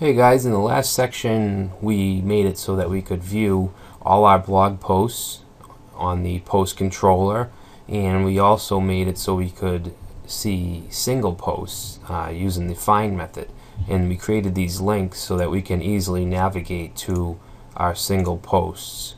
Hey guys, in the last section we made it so that we could view all our blog posts on the post controller, and we also made it so we could see single posts using the find method, and we created these links so that we can easily navigate to our single posts.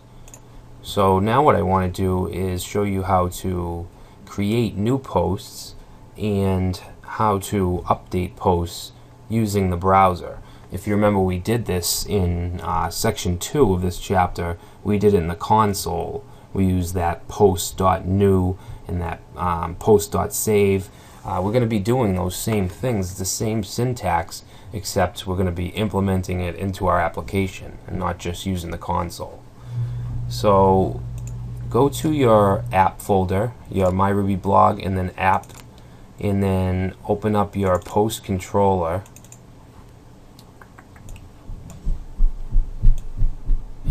So now what I want to do is show you how to create new posts and how to update posts using the browser. If you remember, we did this in section 2 of this chapter. We did it in the console. We used that post.new and that post.save. We're going to be doing those same things. It's the same syntax, except we're going to be implementing it into our application and not just using the console. So go to your app folder, your MyRubyBlog, and then app, and then open up your post controller.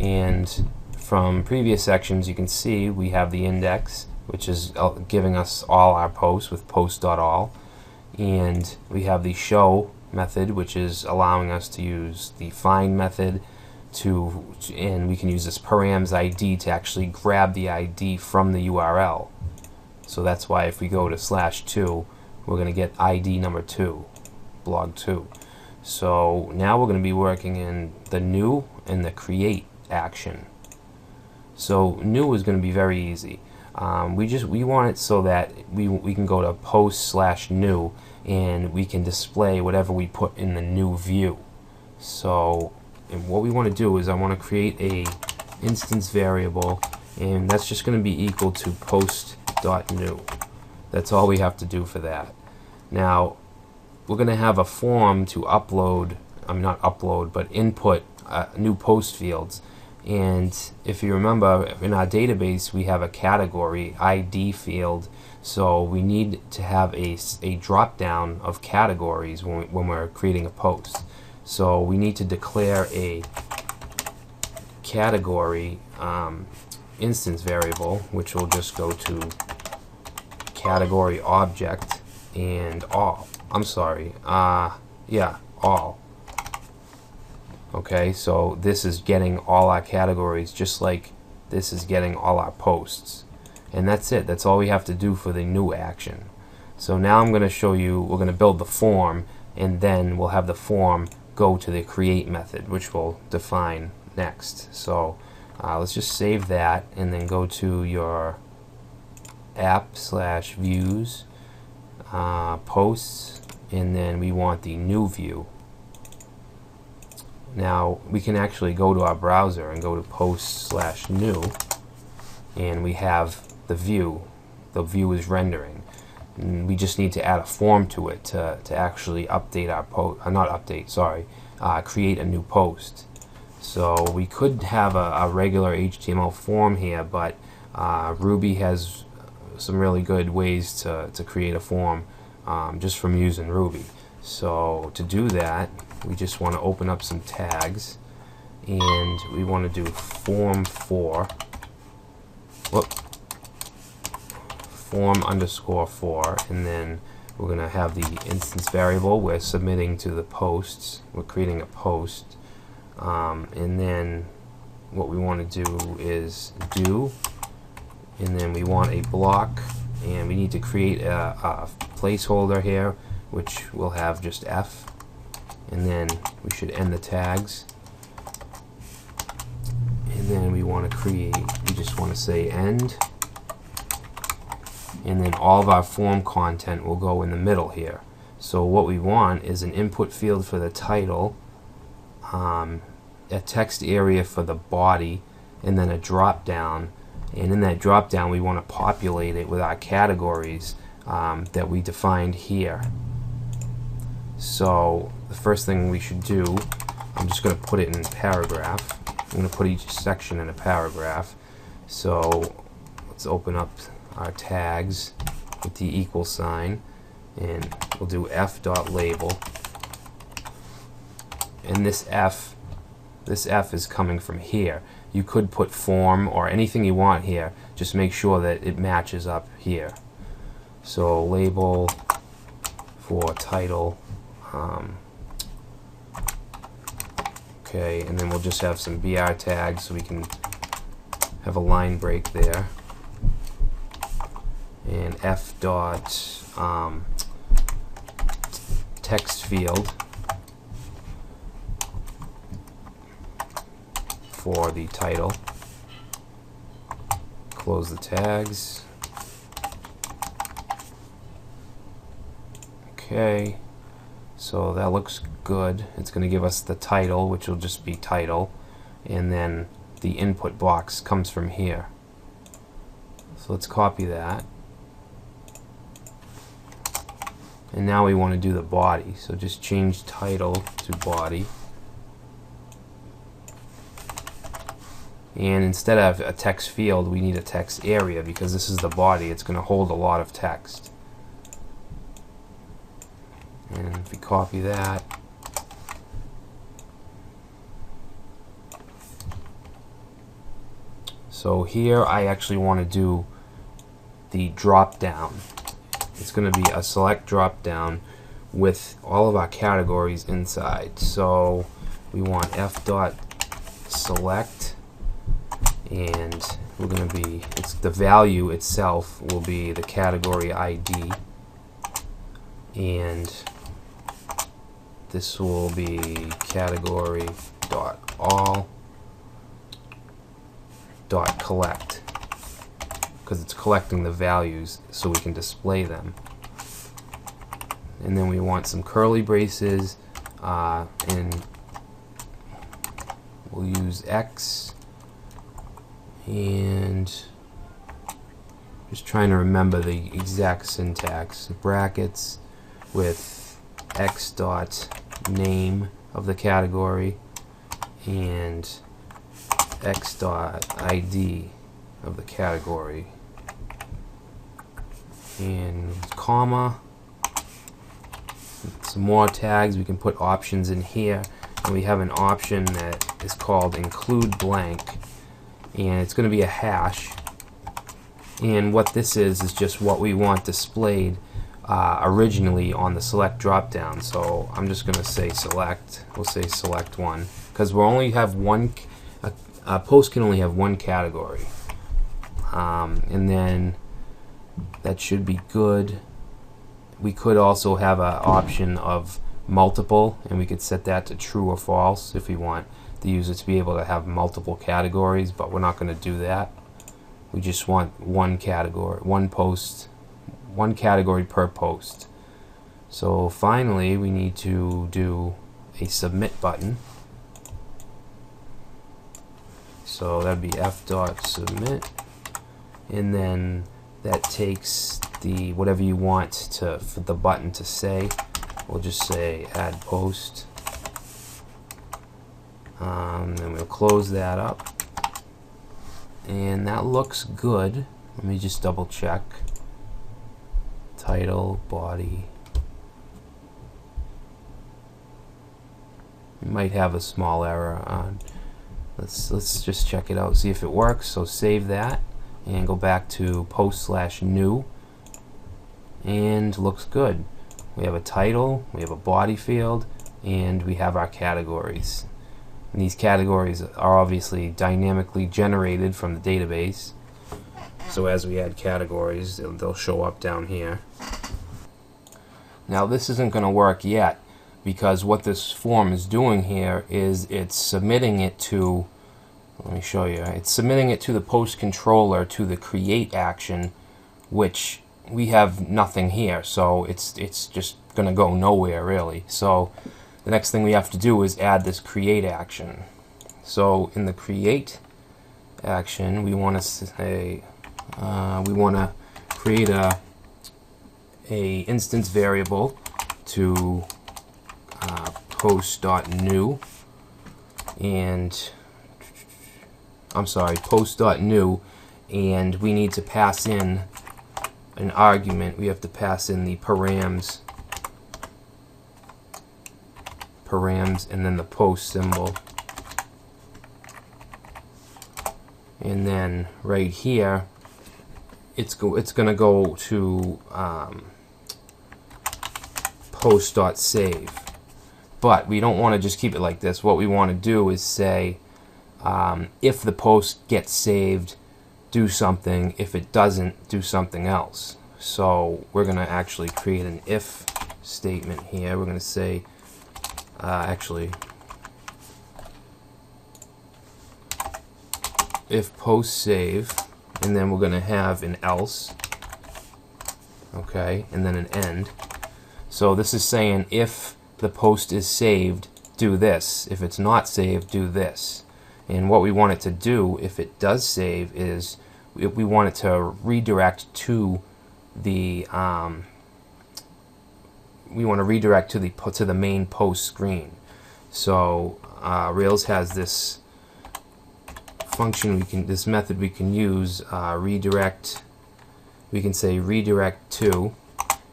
And from previous sections you can see we have the index, which is giving us all our posts with post.all, and we have the show method, which is allowing us to use the find method and we can use this params ID to actually grab the ID from the URL. So that's why if we go to /2, we're going to get ID number 2, blog 2. So now we're going to be working in the new and the create action. So new is going to be very easy. We want it so that we can go to post/new and we can display whatever we put in the new view. So and what we want to do is I want to create a instance variable, and that's just going to be equal to post.new. That's all we have to do for that. Now we're going to have a form to upload, not upload, but input new post fields. And if you remember, in our database we have a category ID field, so we need to have a drop down of categories when we're creating a post. So we need to declare a category instance variable, which will just go to category object and all. All. Okay, so this is getting all our categories just like this is getting all our posts. And that's it. That's all we have to do for the new action. So now I'm going to show you, we're going to build the form, and then we'll have the form go to the create method, which we'll define next. So let's just save that and then go to your app/views, posts, and then we want the new view. Now we can actually go to our browser and go to post/new, and we have the view. The view is rendering. And we just need to add a form to it to actually update our post. Create a new post. So we could have a regular HTML form here, but Ruby has some really good ways to create a form just from using Ruby. So to do that, we just want to open up some tags, and we want to do form_4, and then we're going to have the instance variable we're submitting to the posts. We're creating a post, and then what we want to do is and then we want a block, and we need to create a placeholder here, which will have just F, and then we should end the tags, and then we just want to say end, and then all of our form content will go in the middle here. So what we want is an input field for the title, a text area for the body, and then a drop down, and in that drop down we want to populate it with our categories that we defined here. So the first thing we should do, I'm just going to put it in paragraph. I'm going to put each section in a paragraph. So let's open up our tags with the equal sign, and we'll do f.label. And this F is coming from here. You could put form or anything you want here. Just make sure that it matches up here. So label for title Okay, and then we'll just have some BR tags so we can have a line break there. And F dot text field for the title. Close the tags. Okay, so that looks good. It's going to give us the title, which will just be title, and then the input box comes from here. So let's copy that. And now we want to do the body, so just change title to body. And instead of a text field, we need a text area, because this is the body. It's going to hold a lot of text. And if we copy that, so here I actually want to do the drop down. It's going to be a select drop down with all of our categories inside. So we want F dot select, and we're going to be, it's the value itself will be the category ID, and this will be category dot all dot collect, because it's collecting the values so we can display them. And then we want some curly braces, and we'll use X, and just trying to remember the exact syntax. Brackets with X dot name of the category and X dot ID of the category, and comma, some more tags. We can put options in here, and we have an option that is called include blank, and it's going to be a hash, and what this is just what we want displayed originally on the select drop down. So I'm just going to say select. We'll say select one, because we only have one. A post can only have one category, and then that should be good. We could also have an option of multiple, and we could set that to true or false if we want the user to be able to have multiple categories, but we're not going to do that. We just want one category, one post, one category per post. So finally we need to do a submit button. So that'd be F dot submit, and then that takes the whatever you want to for the button to say. We'll just say add post. Then we'll close that up, and that looks good. Let me just double check. Title, body. You might have a small error on. Let's just check it out, see if it works. So save that and go back to post/new, and looks good. We have a title, we have a body field, and we have our categories. And these categories are obviously dynamically generated from the database. So as we add categories, they'll show up down here. Now this isn't going to work yet, because what this form is doing here is it's submitting it to, let me show you, it's submitting it to the post controller to the create action, which we have nothing here, so it's just going to go nowhere really. So the next thing we have to do is add this create action. So in the create action, we want to say we want to create a instance variable to post.new, and I'm sorry, post.new, and we need to pass in an argument. We have to pass in the params, and then the post symbol, and then right here it's going to go to post.save. But we don't want to just keep it like this. What we want to do is say, if the post gets saved, do something. If it doesn't, do something else. So we're going to actually create an if statement here. We're going to say, if post save, and then we're going to have an else, okay, and then an end. So this is saying if the post is saved, do this. If it's not saved, do this. And what we want it to do, if it does save, is we want it to redirect to the to the main post screen. So Rails has this function this method we can use, redirect. We can say redirect to,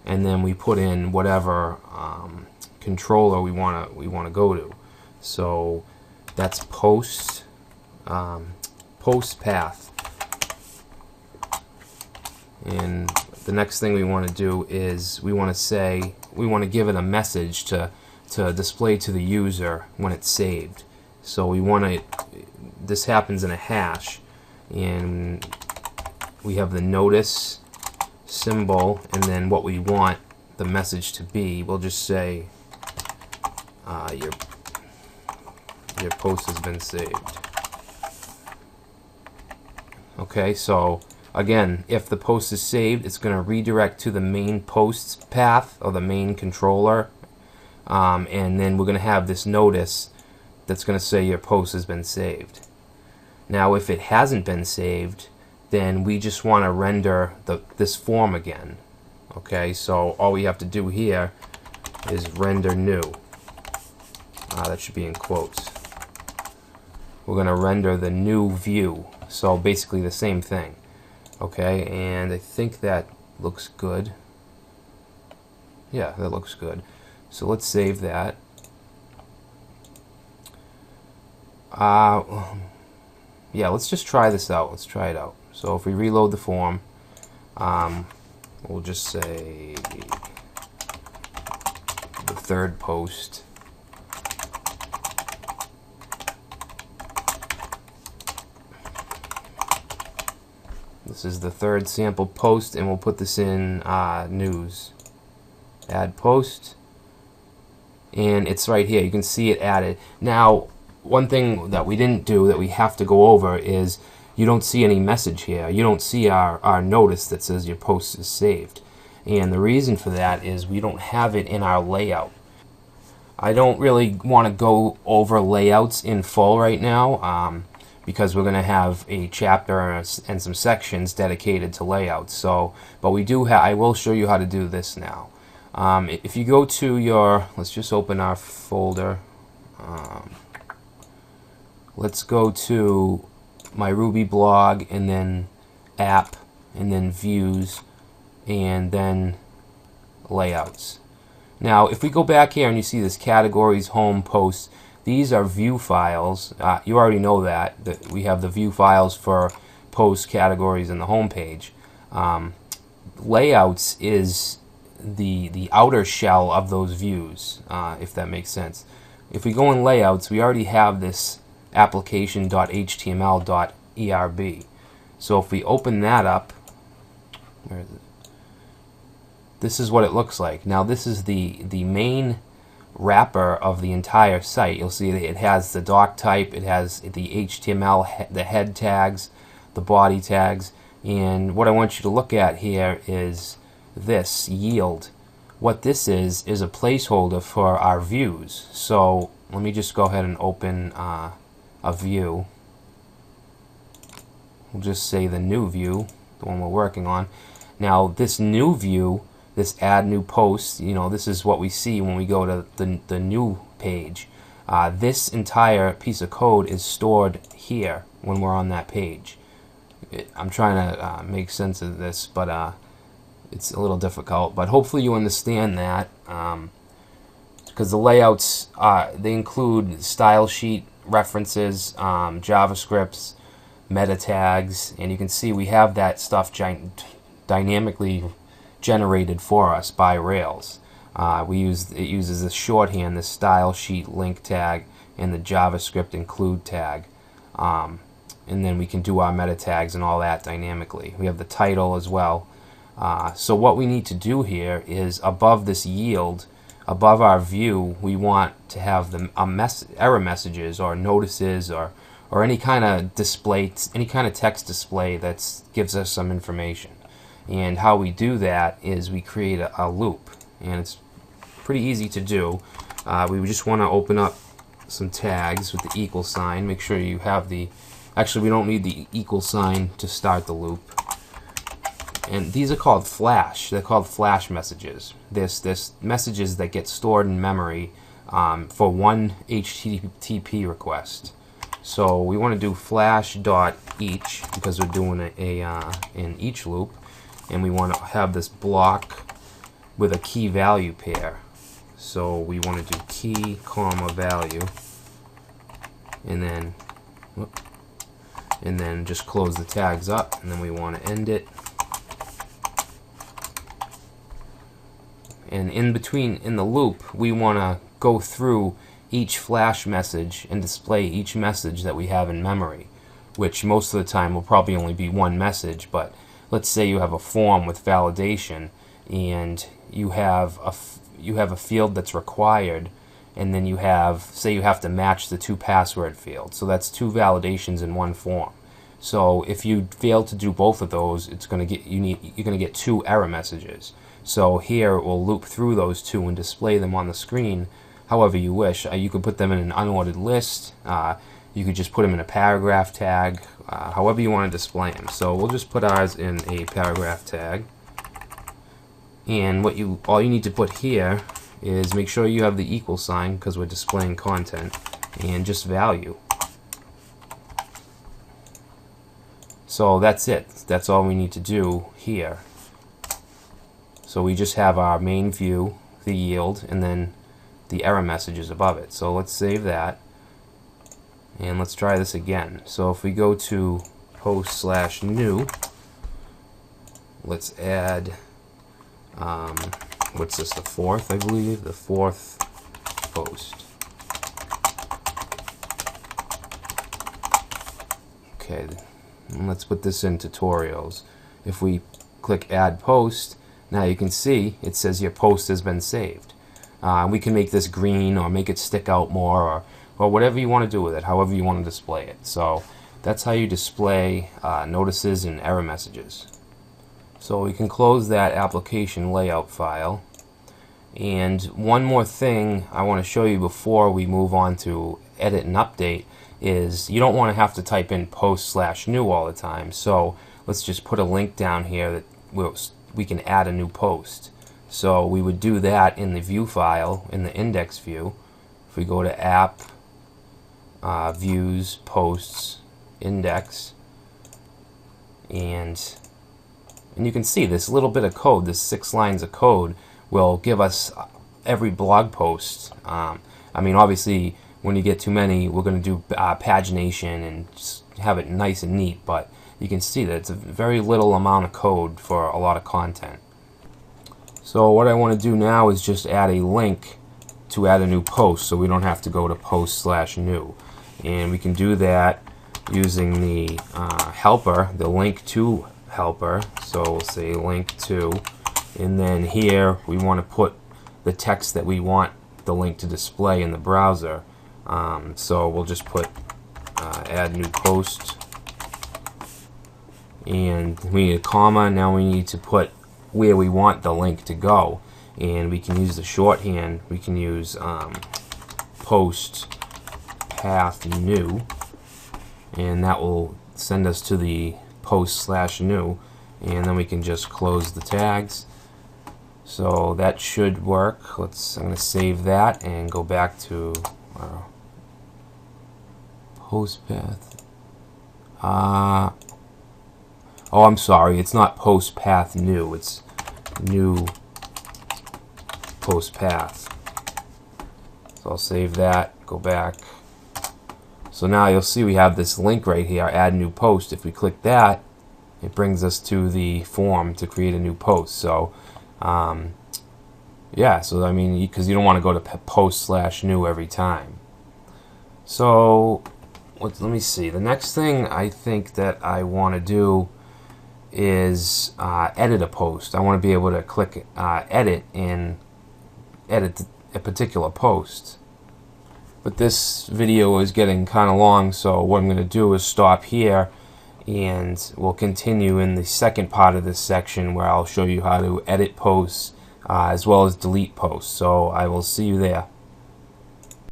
and then we put in whatever controller we want to go to. So that's post path. And the next thing we want to do is we want to give it a message to display to the user when it's saved. So we want to, this happens in a hash, and we have the notice symbol, and then what we want the message to be. We'll just say your post has been saved. Okay, so again, if the post is saved, it's going to redirect to the main posts path or the main controller, and then we're going to have this notice that's going to say your post has been saved. Now if it hasn't been saved, then we just want to render this form again. Okay, so all we have to do here is render new. That should be in quotes. We're going to render the new view. So basically the same thing. Okay, and I think that looks good. Yeah, that looks good. So let's save that. Yeah, let's just try this out. Let's try it out. So if we reload the form, we'll just say the third post. This is the third sample post, and we'll put this in news. Add post, and it's right here. You can see it added. Now, one thing that we didn't do that we have to go over is you don't see any message here. You don't see our notice that says your post is saved. And the reason for that is we don't have it in our layout. I don't really want to go over layouts in full right now, because we're going to have a chapter and some sections dedicated to layouts. So, but we do have. I will show you how to do this now. If you go to your, let's just open our folder. Let's go to my Ruby blog, and then app, and then views, and then layouts. Now, if we go back here and you see this categories, home, posts, these are view files. You already know that we have the view files for posts, categories, and the home page. Layouts is the outer shell of those views, if that makes sense. If we go in layouts, we already have this application.html.erb. So if we open that up, where is it? This is what it looks like. Now this is the main wrapper of the entire site. You'll see that it has the doc type, it has the HTML, the head tags, the body tags, and what I want you to look at here is this yield. What this is a placeholder for our views. So let me just go ahead and open a view. We'll just say the new view, the one we're working on. Now this new view, this add new post, you know, this is what we see when we go to the new page. This entire piece of code is stored here when we're on that page. I'm trying to make sense of this, but it's a little difficult. But hopefully you understand that, because the layouts, they include style sheet references, JavaScripts, meta tags, and you can see we have that stuff dynamically generated for us by Rails. it uses the shorthand, the style sheet link tag, and the JavaScript include tag. And then we can do our meta tags and all that dynamically. We have the title as well. So what we need to do here is above this yield, above our view, we want to have the error messages or notices or any kind of display, any kind of text display that gives us some information. And how we do that is we create a loop, and it's pretty easy to do. We just want to open up some tags with the equal sign. Make sure you have the, actually we don't need the equal sign to start the loop. And these are called flash. They're called flash messages. There's messages that get stored in memory for one HTTP request. So we want to do flash.each because we're doing an each loop, and we want to have this block with a key value pair. So we want to do key comma value, and then just close the tags up, and then we want to end it. And in between, in the loop, we want to go through each flash message and display each message that we have in memory, which most of the time will probably only be one message. But let's say you have a form with validation, and you have a field that's required, and then you have, say you have to match the two password fields. So that's two validations in one form. So if you fail to do both of those, it's going to get you're going to get two error messages. So here it will loop through those two and display them on the screen however you wish. You could put them in an unordered list. You could just put them in a paragraph tag, however you want to display them. So we'll just put ours in a paragraph tag. And all you need to put here is make sure you have the equal sign because we're displaying content, and just value. So that's it. That's all we need to do here. So we just have our main view, the yield, and then the error messages above it. So let's save that, and let's try this again. So if we go to post/new, let's add, what's this, the fourth, I believe, the fourth post. Okay, and let's put this in tutorials. If we click add post, now you can see it says your post has been saved. We can make this green or make it stick out more, or whatever you want to do with it, however you want to display it. So that's how you display notices and error messages. So we can close that application layout file. And one more thing I want to show you before we move on to edit and update is you don't want to have to type in post/new all the time. So let's just put a link down here that we can add a new post. So we would do that in the view file, in the index view. If we go to app, views, posts, index, and you can see this little bit of code, this 6 lines of code, will give us every blog post. I mean, obviously, when you get too many, we're going to do pagination and just have it nice and neat, but you can see that it's a very little amount of code for a lot of content. So what I want to do now is just add a link to add a new post, so we don't have to go to post/new. And we can do that using the helper, the link to helper. So we'll say link to, and then here we want to put the text that we want the link to display in the browser. So we'll just put add new post, and we need a comma. Now we need to put where we want the link to go, and we can use the shorthand. We can use post path new, and that will send us to the post/new, and then we can just close the tags. So that should work. I'm going to save that and go back to post path. Oh, I'm sorry, it's not post path new, it's new post path. So I'll save that, go back. So now you'll see we have this link right here, add new post. If we click that, it brings us to the form to create a new post. So Yeah, so I mean, because you don't want to go to post/new every time. So let me see. The next thing I think that I want to do is edit a post. I want to be able to click edit and edit a particular post. But this video is getting kind of long, so what I'm going to do is stop here, and we'll continue in the second part of this section where I'll show you how to edit posts as well as delete posts. So I will see you there.